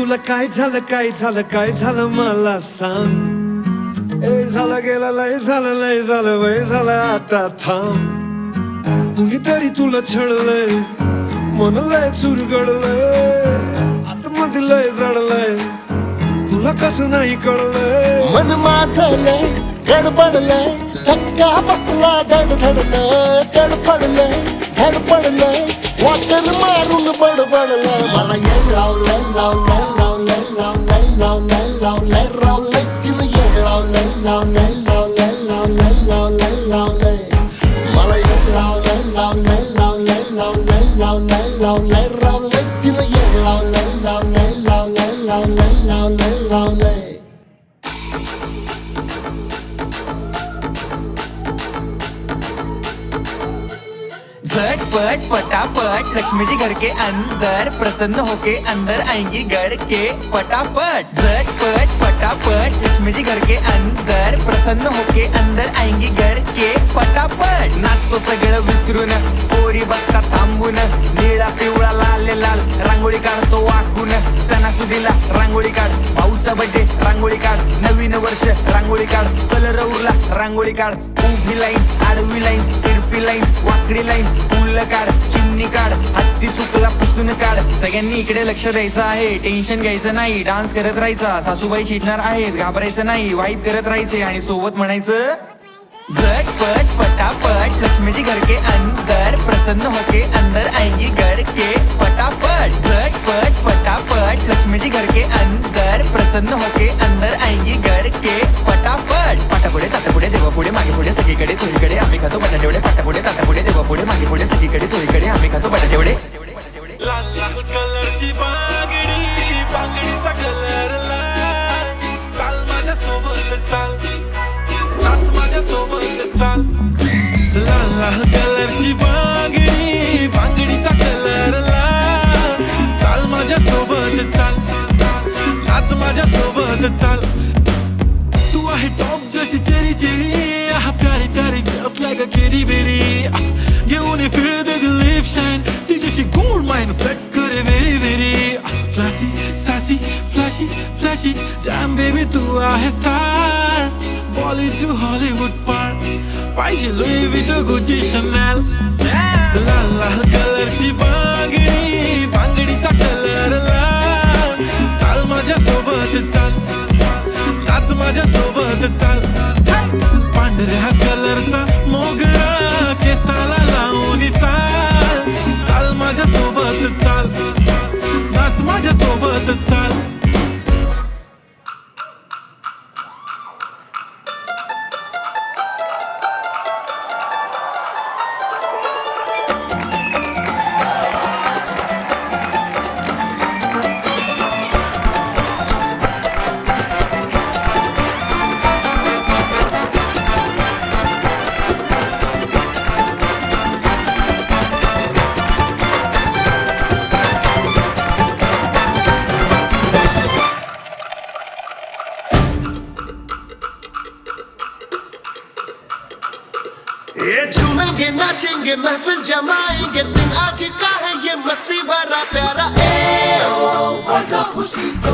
तुला काय झालं काय झालं काय झालं मला सांग. ए झालं गेलं लय झालं लय झालं वय झालं आता थांब. कुणीतरी तुला छळलंय मन लय चुरगडलंय आतमध्ये लय जडलंय तुला कसं नाही कळलंय. मन माझं लय गडबडलंय धक्का बसला धडधडलं गडफडलंय धडपडलंय वाटर मारून बडबडलंय. मला येळ लावलंय लावलंय लावलंय लावलंय लावलंय लावलंय लावलंय तिनं येळ लावलंय लावलंय लावलंय लावलंय लावलंय लावलंय. मला येळ लावलंय लावलंय लावलंय लावलंय लावलंय लावलंय लावलंय तिनं येळ लावलंय लावलंय लावलंय लावलंय लावलंय लावलंय. झटपट फटाफट लक्ष्मी जी घर के अंदर प्रसन्न होके अंदर आएंगी घर के फटाफट. झटपट फटाफट लक्ष्मी जी घर के अंदर प्रसन्न होके अंदर आएंगी घर के फटाफट. नाचतो सगळं विसरून पोरी बघता थांबून निळा पिवळा लाल लाल रांगोळी काढतो वाकून. सणासुदीला रांगोळी काढ भाऊचा बर्थडे रांगोळी काढ नवीन वर्ष रांगोळी काढ कलर उरला रांगोळी काढ. उभी लाईन आडवी लाईन तिरपी लाईन वाकडी लाईन फुल काढ चिमणी काढ हत्ती चुकला पुसून काढ. सगळ्यांनी इकडे लक्ष द्यायचं आहे टेन्शन घ्यायचं नाही डान्स करत राहायचा. सासूबाई चिडणार आहेत घाबरायचं नाही वाईब करत राहायचे आणि सोबत म्हणायचं झटपट फटाफट लक्ष्मी जी घर के अंदर प्रसन्न होके अंदर आएंगी घर के फटाफट. झटपट फटाफट लक्ष्मी जी घर के अंदर प्रसन्न होके अंदर आएंगी घर के फटाफट. पाटापुढे ताटापुढे देवापुढे मागे पुढे सगळीकडे चोरीकडे आम्ही खातो बटाटेवडे. पाटापुढे ताटापुढे देवापुढे मागे पुढे सगळीकडे चोरीकडे आम्ही खातो बटाटेवडे. लाल लाल कलरची बांगडी बांगडीचा कलर लाल चाल माझ्या सोबत चाल नाच माझ्या सोबत चाल. लाल लाल कलरची बांगडी बांगडीचा कलर लाल चाल माझ्या सोबत चाल नाच माझ्या सोबत चाल. तू आहे टॉप जशी चेरी चेरी हा प्यारी प्यारी just like a kitty bitty. घेऊन फिरते ती लिप शाईन तिच्याशी गोल्ड माइन फ्लेक्स करे very very. Classy sassy flashy flashy jam baby तू आहे स्टार. बॉलिवूड टू हॉलिवूड पार पाहिजे लुई विटो गुची शनेल. लाल लाल कलरची बांगडी बांगडीचा कलर लाल चाल माझ्या सोबत चाल नाच माझ्या सोबत चाल. पांढऱ्या कलरचा मोगरा केसाला लावून चाल चाल माझ्या सोबत चाल नाच माझ्या सोबत चाल. ये झूमेंगे नाचेंगे महफिल जमाएंगे दिन आज का है ये मस्ती भरा प्यारा. ए ओ खुशी तो